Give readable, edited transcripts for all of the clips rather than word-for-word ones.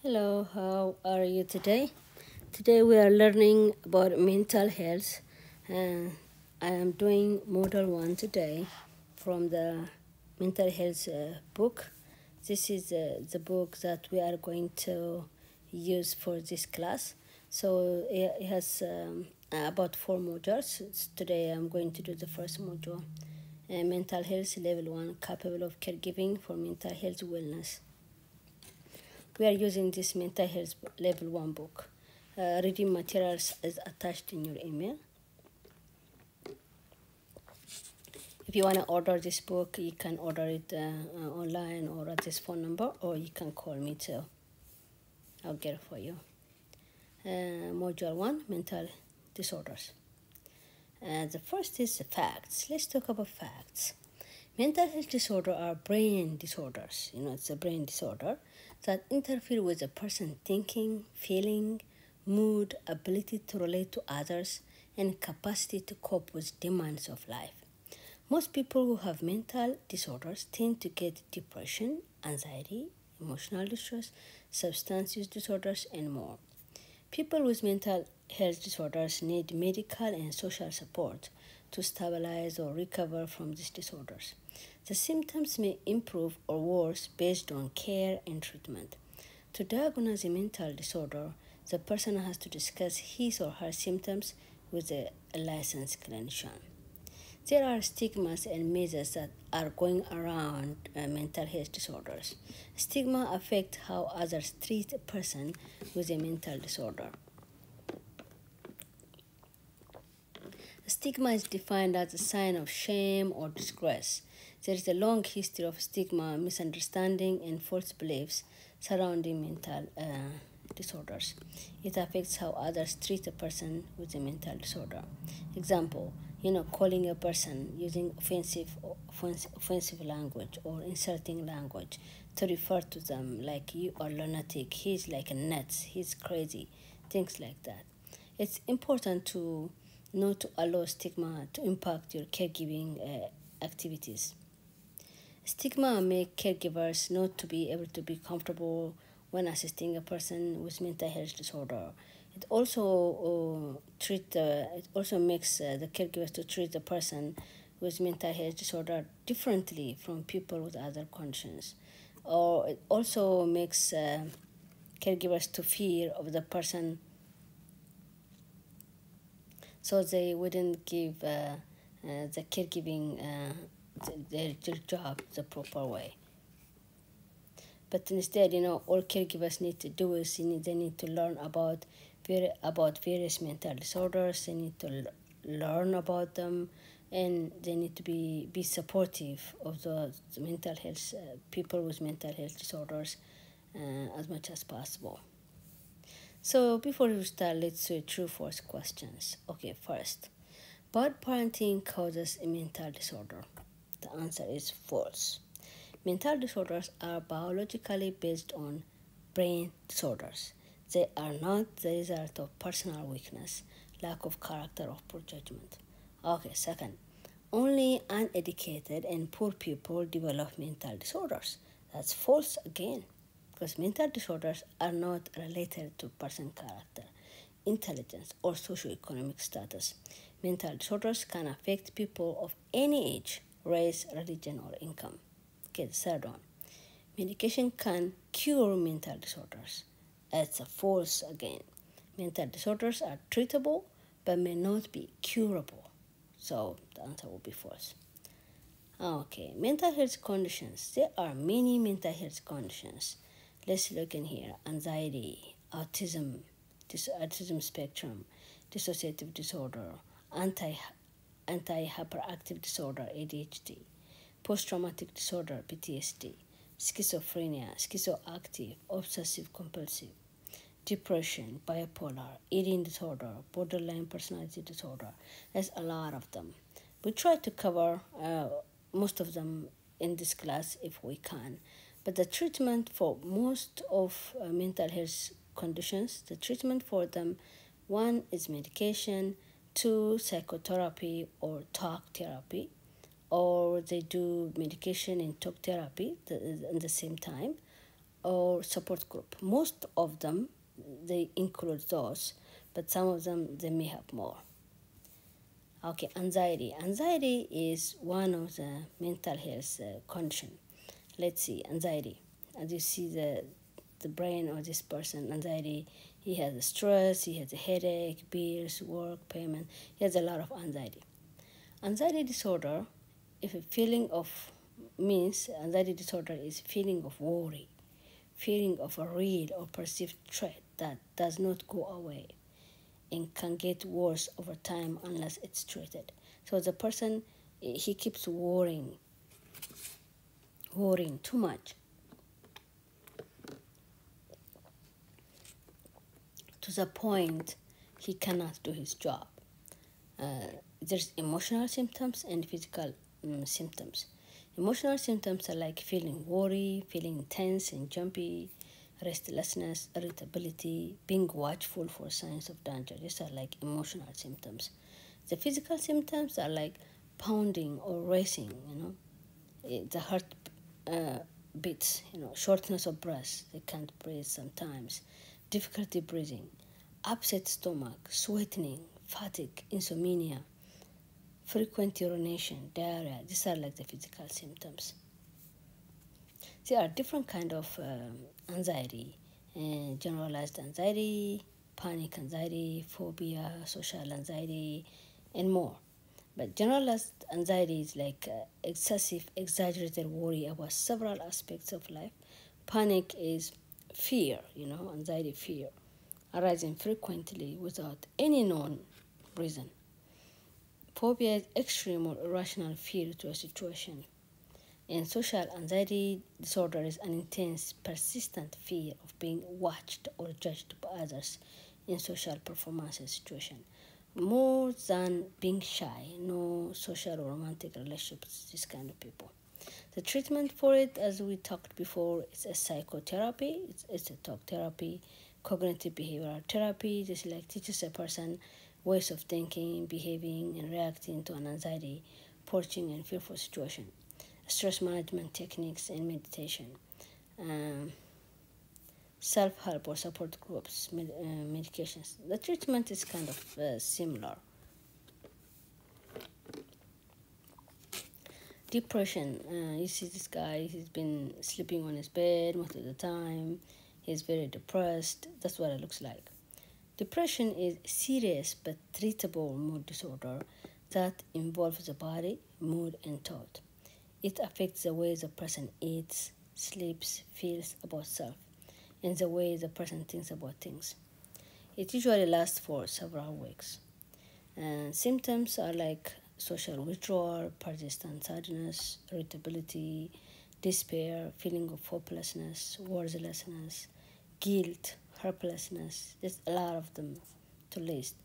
Hello, how are you today? Today we are learning about mental health. Uh, I am doing Model 1 today from the mental health book. This is the book that we are going to use for this class. So it has about 4 modules. Today I'm going to do the first module. Mental health level 1, capable of caregiving for mental health wellness. We are using this mental health level 1 book. Reading materials is attached in your email. If you want to order this book, you can order it online or at this phone number, or you can call me too. I'll get it for you. Module 1, mental disorders. The first is the facts. Let's talk about facts. Mental health disorders are brain disorders. It's a brain disorder that interfere with a person's thinking, feeling, mood, ability to relate to others, and capacity to cope with demands of life. Most people who have mental disorders tend to get depression, anxiety, emotional distress, substance use disorders, and more. People with mental health disorders need medical and social support to stabilize or recover from these disorders. The symptoms may improve or worse based on care and treatment. To diagnose a mental disorder, the person has to discuss his or her symptoms with a licensed clinician. There are stigmas and myths that are going around mental health disorders. Stigma affect how others treat a person with a mental disorder. Stigma is defined as a sign of shame or disgrace. There is a long history of stigma, misunderstanding, and false beliefs surrounding mental disorders. It affects how others treat a person with a mental disorder. Example, calling a person using offensive language or insulting language to refer to them like you are lunatic, he's like a nuts, he's crazy, things like that. It's important to not to allow stigma to impact your caregiving activities. Stigma make caregivers not to be able to be comfortable when assisting a person with mental health disorder. It also makes the caregivers to treat the person with mental health disorder differently from people with other conditions. Or it also makes caregivers to fear of the person, so they wouldn't give the caregiving their job the proper way. But instead, all caregivers need to do is they need to learn about various mental disorders. They need to learn about them, and they need to be supportive of the mental health people with mental health disorders as much as possible. So before we start, let's do true false questions. Okay, first, bad parenting causes a mental disorder. The answer is false. Mental disorders are biologically based on brain disorders. They are not the result of personal weakness, lack of character, or poor judgment. Okay, second, only uneducated and poor people develop mental disorders. That's false again, because mental disorders are not related to person character, intelligence, or socioeconomic status. Mental disorders can affect people of any age, race, religion, or income. Okay, the third one. Medication can cure mental disorders. It's a false again. Mental disorders are treatable but may not be curable. So the answer will be false. Okay, mental health conditions. There are many mental health conditions. Let's look in here. Anxiety, autism spectrum, dissociative disorder, anti-hyperactive disorder, ADHD, post-traumatic disorder, PTSD, schizophrenia, schizoactive, obsessive compulsive, depression, bipolar, eating disorder, borderline personality disorder. There's a lot of them. We try to cover most of them in this class if we can. But the treatment for most of mental health conditions, the treatment for them, one is medication, two, psychotherapy or talk therapy, or they do medication and talk therapy at the same time, or support group. Most of them, they include those, but some of them, they may have more. Okay, anxiety. Anxiety is one of the mental health condition. Let's see, anxiety. As you see the brain of this person, anxiety, he has stress, he has a headache, bills, work, payment. He has a lot of anxiety. Anxiety disorder, if a feeling of means anxiety disorder is feeling of worry, feeling of a real or perceived threat that does not go away and can get worse over time unless it's treated. So the person, he keeps worrying too much to the point he cannot do his job. There's emotional symptoms and physical symptoms. Emotional symptoms are like feeling worry, feeling tense and jumpy, restlessness, irritability, being watchful for signs of danger. These are like emotional symptoms. The physical symptoms are like pounding or racing, the heart beats, shortness of breath, they can't breathe sometimes, difficulty breathing, upset stomach, sweating, fatigue, insomnia, frequent urination, diarrhea. These are like the physical symptoms. There are different kind of anxiety, generalized anxiety, panic anxiety, phobia, social anxiety, and more. But generalized anxiety is like excessive, exaggerated worry about several aspects of life. Panic is fear, anxiety, fear, arising frequently without any known reason. Phobia is extreme or irrational fear to a situation. And social anxiety disorder is an intense, persistent fear of being watched or judged by others in social performance situation. More than being shy, no social or romantic relationships, this kind of people. The treatment for it, as we talked before, is a psychotherapy, it's a talk therapy, cognitive behavioral therapy. This like teaches a person ways of thinking, behaving, and reacting to an anxiety, porching, and fearful situation. Stress management techniques and meditation, self-help or support groups, medications. The treatment is kind of similar. Depression, you see this guy, he's been sleeping on his bed most of the time, he's very depressed. That's what it looks like. Depression is serious but treatable mood disorder that involves the body, mood, and thought. It affects the way the person eats, sleeps, feels about self, and the way the person thinks about things. It usually lasts for several weeks. Symptoms are like social withdrawal, persistent sadness, irritability, despair, feeling of hopelessness, worthlessness, guilt, helplessness. There's a lot of them to list.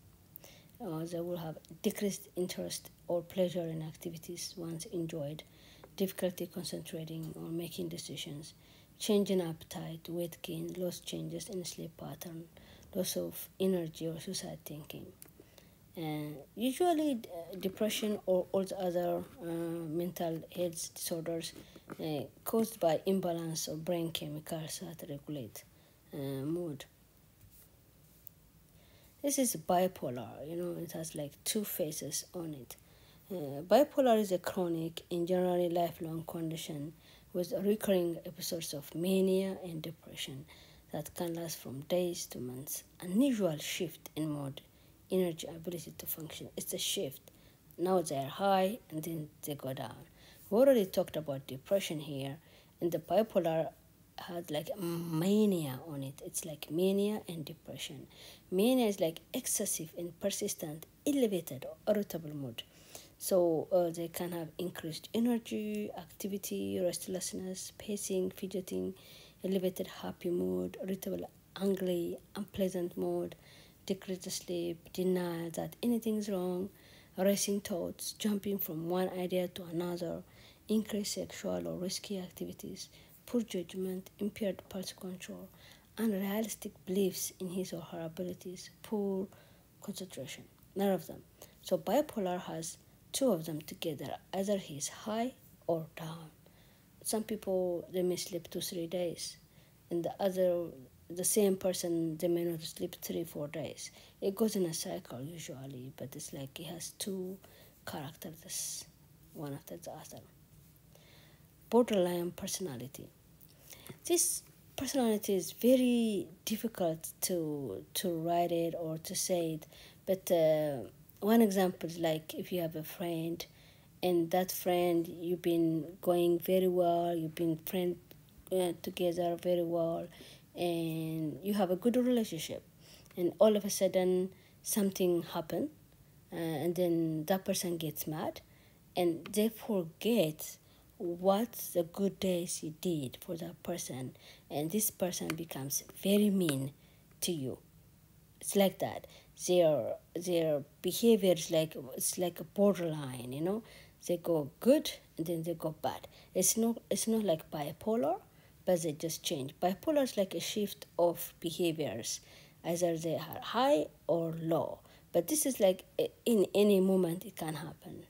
They will have decreased interest or pleasure in activities once enjoyed, difficulty concentrating or making decisions, change in appetite, weight gain, loss changes in sleep pattern, loss of energy or suicide thinking. Usually depression or all the other mental health disorders caused by imbalance of brain chemicals that regulate mood. This is bipolar, it has like two phases on it. Bipolar is a chronic and generally lifelong condition with recurring episodes of mania and depression that can last from days to months. Unusual shift in mood, energy, ability to function. It's a shift. Now they are high and then they go down. We already talked about depression here, and the bipolar had like mania on it. It's like mania and depression. Mania is like excessive and persistent, elevated or irritable mood. So they can have increased energy, activity, restlessness, pacing, fidgeting, elevated happy mood, irritable, angry, unpleasant mood, decreased sleep, denial that anything's wrong, racing thoughts, jumping from one idea to another, increased sexual or risky activities, poor judgment, impaired pulse control, unrealistic beliefs in his or her abilities, poor concentration. None of them. So bipolar has two of them together. Either he's high or down. Some people, they may sleep 2-3 days. and the same person, they may not sleep 3 4 days. It goes in a cycle usually, but it's like he has two characters, one after the other. Borderline personality. This personality is very difficult to write it or to say it, but one example is like if you have a friend, and that friend you've been going very well, you've been friend together very well, and you have a good relationship, and all of a sudden something happened, and then that person gets mad, and they forget what the good days you did for that person, and this person becomes very mean to you. It's like that. Their behavior is like, it's like a borderline, you know. They go good and then they go bad. It's not like bipolar, but they just change. Bipolar is like a shift of behaviors, either they are high or low. But this is like in any moment it can happen.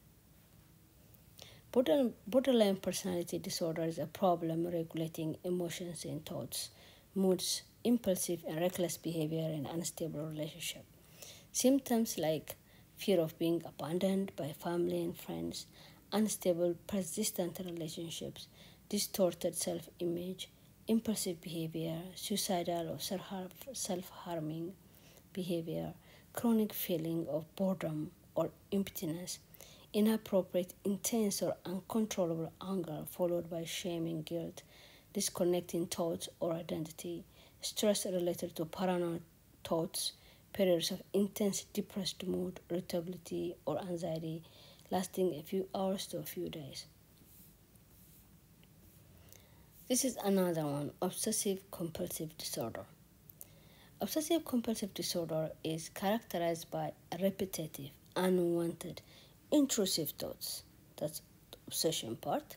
Borderline personality disorder is a problem regulating emotions and thoughts, moods, impulsive and reckless behavior, and unstable relationship. Symptoms like fear of being abandoned by family and friends, unstable, persistent relationships, distorted self image, impulsive behavior, suicidal or self harming behavior, chronic feeling of boredom or emptiness, inappropriate, intense, or uncontrollable anger followed by shame and guilt, disconnecting thoughts or identity, stress related to paranoid thoughts, periods of intense depressed mood, irritability, or anxiety lasting a few hours to a few days. This is another one, obsessive compulsive disorder. Obsessive compulsive disorder is characterized by repetitive, unwanted, intrusive thoughts, that's the obsession part,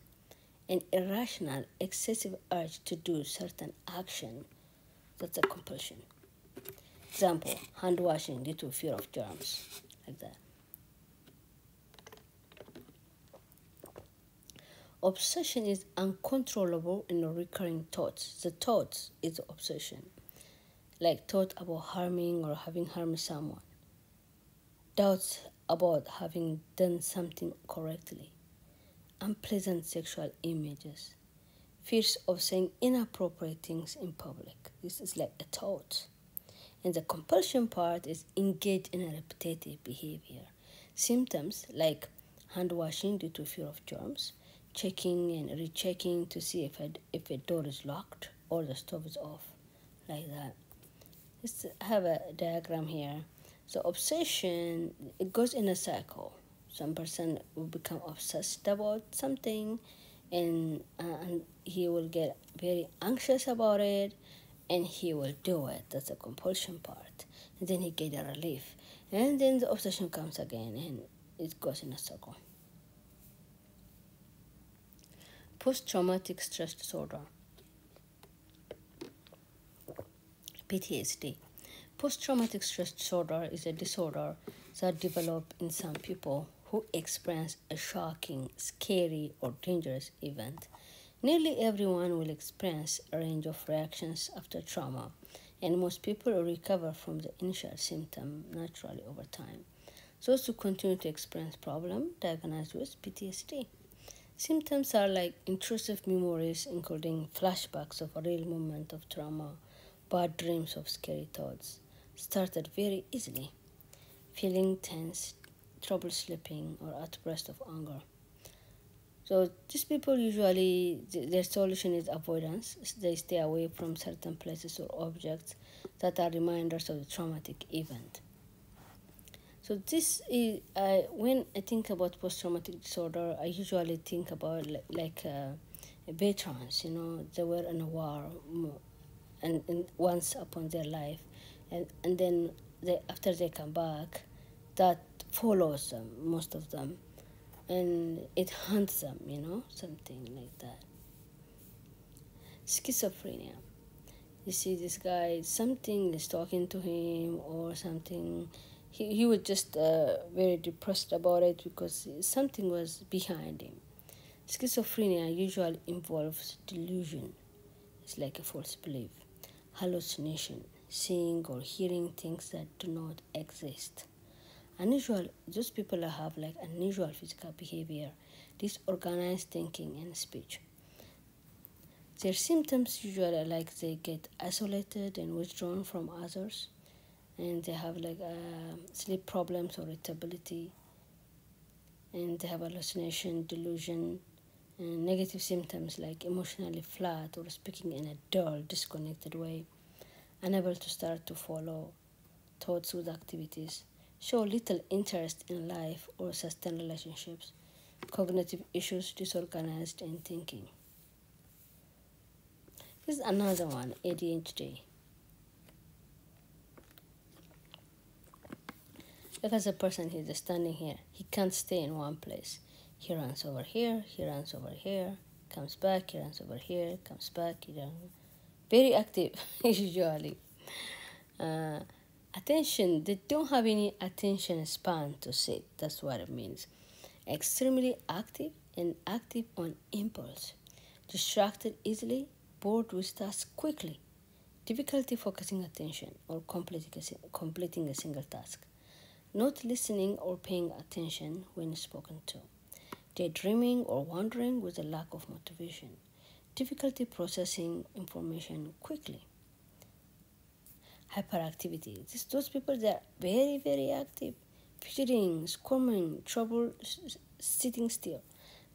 an irrational, excessive urge to do certain action, that's a compulsion. Example, hand washing due to fear of germs, like that. Obsession is uncontrollable and recurring thoughts. The thoughts is the obsession, like thought about harming or having harmed someone, doubts about having done something correctly, unpleasant sexual images, fears of saying inappropriate things in public. This is like a thought. And the compulsion part is engaged in a repetitive behavior. Symptoms like hand washing due to fear of germs, checking and rechecking to see if a door is locked or the stove is off, like that. Let's have a diagram here. So obsession, it goes in a cycle. Some person will become obsessed about something, and he will get very anxious about it, and he will do it. That's the compulsion part. And then he get a relief, and then the obsession comes again, and it goes in a circle. Post-traumatic stress disorder, PTSD. Post-traumatic stress disorder is a disorder that develops in some people who experience a shocking, scary, or dangerous event. Nearly everyone will experience a range of reactions after trauma, and most people will recover from the initial symptom naturally over time. Those who continue to experience problems diagnosed with PTSD. Symptoms are like intrusive memories, including flashbacks of a real moment of trauma, bad dreams of scary thoughts, started very easily, feeling tense, trouble sleeping, or outburst of anger. So these people usually, their solution is avoidance. They stay away from certain places or objects that are reminders of the traumatic event. So this is, when I think about post-traumatic disorder, I usually think about veterans, they were in a war, and once upon their life, and then after they come back, that follows them, most of them, and it haunts them, something like that. Schizophrenia. You see this guy, something is talking to him or something. He was just very depressed about it because something was behind him. Schizophrenia usually involves delusion, It's like a false belief. Hallucination, seeing or hearing things that do not exist. Unusual, those people have like unusual physical behavior, disorganized thinking and speech. Their symptoms usually are like they get isolated and withdrawn from others, and they have like sleep problems or irritability, and they have hallucination, delusion, and negative symptoms like emotionally flat or speaking in a dull, disconnected way, unable to start to follow thoughts with activities, show little interest in life or sustain relationships, cognitive issues, disorganized in thinking. This is another one, ADHD. Because a person he's just standing here, he can't stay in one place. He runs over here, he runs over here, comes back, he runs over here, comes back, he runs. Very active, usually. Uh, Attention, they don't have any attention span to sit. That's what it means. Extremely active and active on impulse. Distracted easily, bored with tasks quickly. Difficulty focusing attention or completing a single task. Not listening or paying attention when spoken to. Daydreaming or wandering with a lack of motivation. Difficulty processing information quickly. Hyperactivity. Those people, they are very, very active, fidgeting, squirming, trouble sitting still,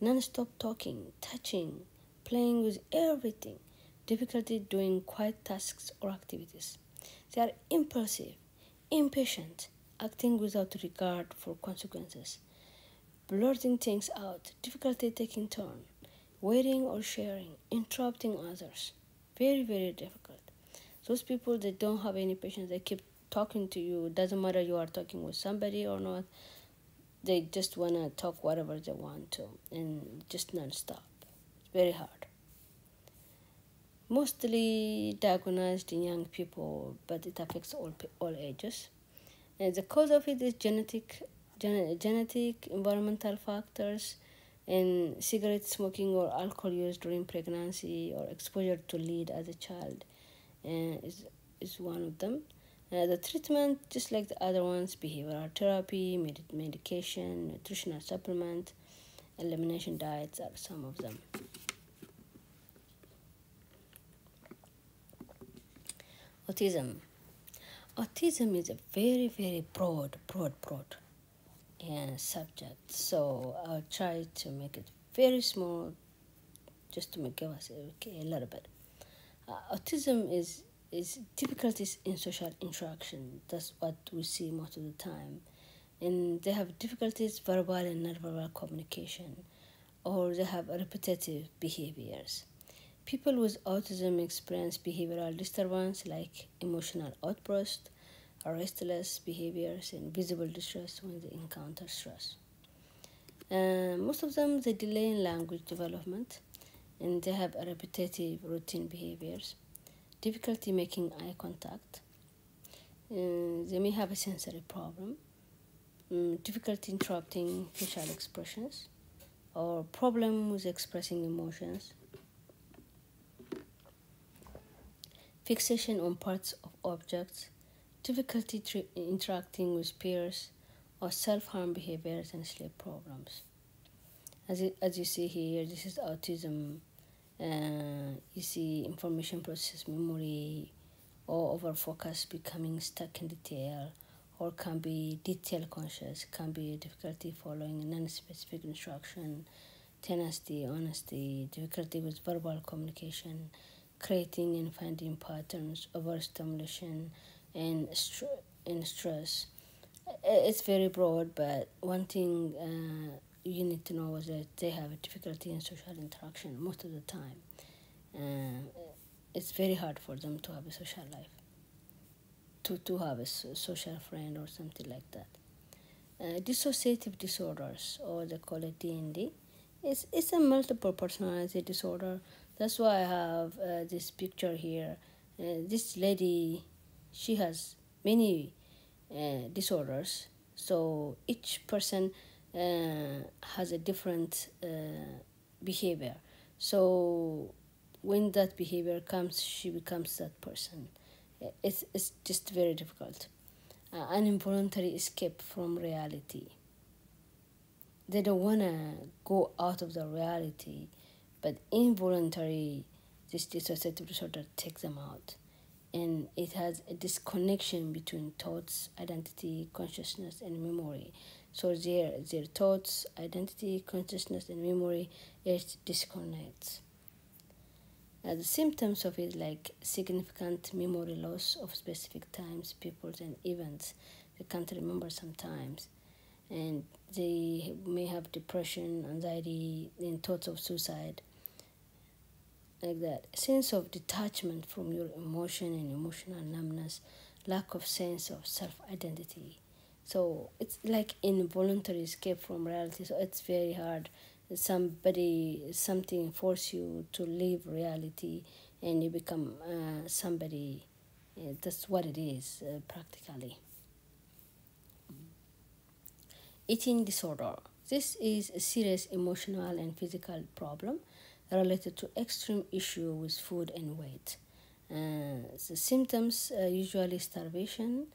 non-stop talking, touching, playing with everything, difficulty doing quiet tasks or activities. They are impulsive, impatient, acting without regard for consequences, blurting things out, difficulty taking turn, waiting or sharing, interrupting others. Very, very difficult. Those people that don't have any patience, they keep talking to you. Doesn't matter you are talking with somebody or not. They just want to talk whatever they want to and just non-stop. It's very hard. Mostly diagnosed in young people, but it affects all ages. And the cause of it is genetic, environmental factors, and cigarette smoking or alcohol use during pregnancy or exposure to lead as a child is one of them. The treatment, just like the other ones, behavioral therapy, medication, nutritional supplement, elimination diets are some of them. Autism. Autism is a very, very broad subject. So I'll try to make it very small, just to give us a little bit. Autism is difficulties in social interaction. That's what we see most of the time. And they have difficulties verbal and nonverbal communication, or they have repetitive behaviors. People with autism experience behavioral disturbance like emotional outbursts, restless behaviors, and visible distress when they encounter stress. Most of them, they delay in language development, and they have repetitive routine behaviors, difficulty making eye contact. They may have a sensory problem, difficulty interrupting facial expressions, or problem with expressing emotions, fixation on parts of objects, difficulty interacting with peers, or self-harm behaviors and sleep problems. As you see here, this is autism. You see information process memory or over focus, becoming stuck in detail, or can be detail conscious, can be difficulty following non-specific instruction, tenacity, honesty, difficulty with verbal communication, creating and finding patterns, overstimulation, and stress. It's very broad, but one thing you need to know is that they have a difficulty in social interaction most of the time. It's very hard for them to have a social life, to have a social friend or something like that. Dissociative disorders, or they call it DND, it's a multiple personality disorder. That's why I have this picture here. This lady, she has many disorders, so each person has a different behavior. So when that behavior comes, she becomes that person. It's just very difficult. An involuntary escape from reality. They don't want to go out of the reality, but involuntary, this dissociative disorder takes them out. And it has a disconnection between thoughts, identity, consciousness, and memory. So their thoughts, identity, consciousness, and memory, it disconnects. The symptoms of it like significant memory loss of specific times, people, and events. They can't remember sometimes. And they may have depression, anxiety, and thoughts of suicide. Like that. Sense of detachment from your emotion and emotional numbness, lack of sense of self-identity. So it's like involuntary escape from reality. So it's very hard. Something force you to leave reality, and you become somebody. That's what it is, practically. Eating disorder. This is a serious emotional and physical problem related to extreme issue with food and weight. The symptoms usually starvation,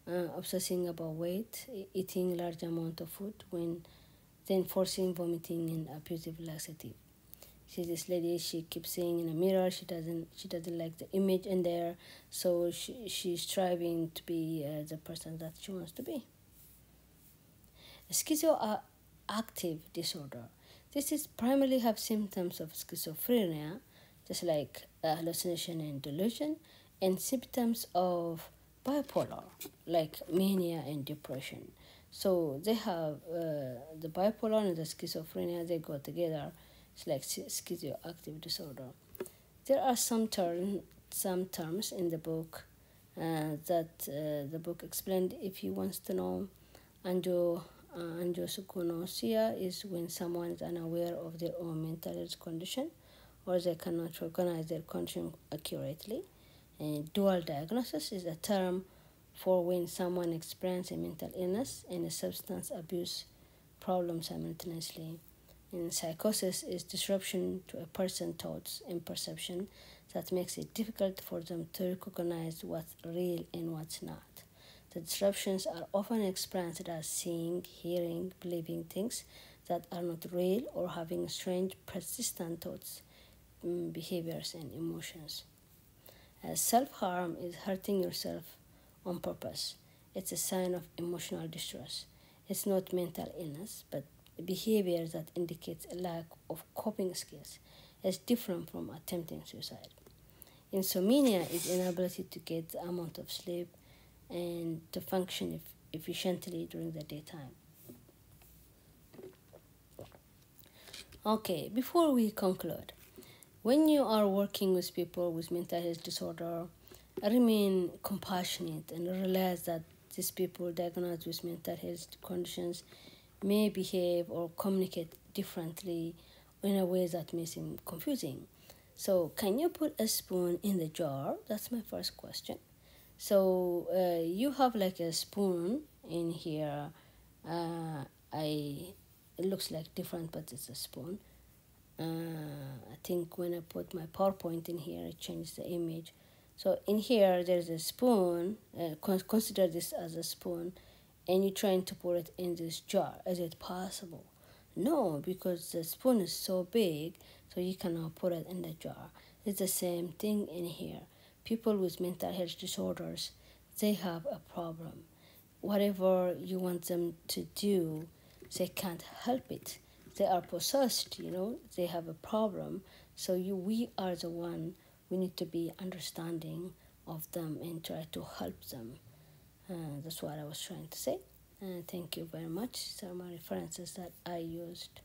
obsessing about weight, eating large amount of food, when then forcing vomiting and abusive laxative. See this lady, she keeps saying in a mirror she doesn't like the image in there, so she's striving to be the person that she wants to be. Schizoaffective disorder. This is primarily have symptoms of schizophrenia, just like hallucination and delusion, and symptoms of bipolar, like mania and depression. So they have the bipolar and the schizophrenia, they go together. It's like schizoaffective disorder. There are some terms in the book that the book explained. If you want to know, Angiospermia is when someone is unaware of their own mental health condition, or they cannot recognize their condition accurately. And dual diagnosis is a term for when someone experiences a mental illness and a substance abuse problem simultaneously. And psychosis is disruption to a person's thoughts and perception that makes it difficult for them to recognize what's real and what's not. The disruptions are often experienced as seeing, hearing, believing things that are not real, or having strange, persistent thoughts, behaviors, and emotions. Self-harm is hurting yourself on purpose. It's a sign of emotional distress. It's not mental illness, but behavior that indicates a lack of coping skills. It's different from attempting suicide. Insomnia is inability to get the amount of sleep and to function efficiently during the daytime. Okay, before we conclude, when you are working with people with mental health disorder, remain compassionate and realize that these people diagnosed with mental health conditions may behave or communicate differently in a way that may seem confusing. So, can you put a spoon in the jar? That's my first question. So you have like a spoon in here. It looks like different, but it's a spoon. I think when I put my PowerPoint in here, it changed the image. So in here, there's a spoon. Consider this as a spoon, and you're trying to put it in this jar. Is it possible? No, because the spoon is so big, so you cannot put it in the jar. It's the same thing in here. People with mental health disorders, they have a problem. Whatever you want them to do, they can't help it. They are possessed, they have a problem. So we are the one, we need to be understanding of them and try to help them. That's what I was trying to say. Thank you very much. These are my references that I used.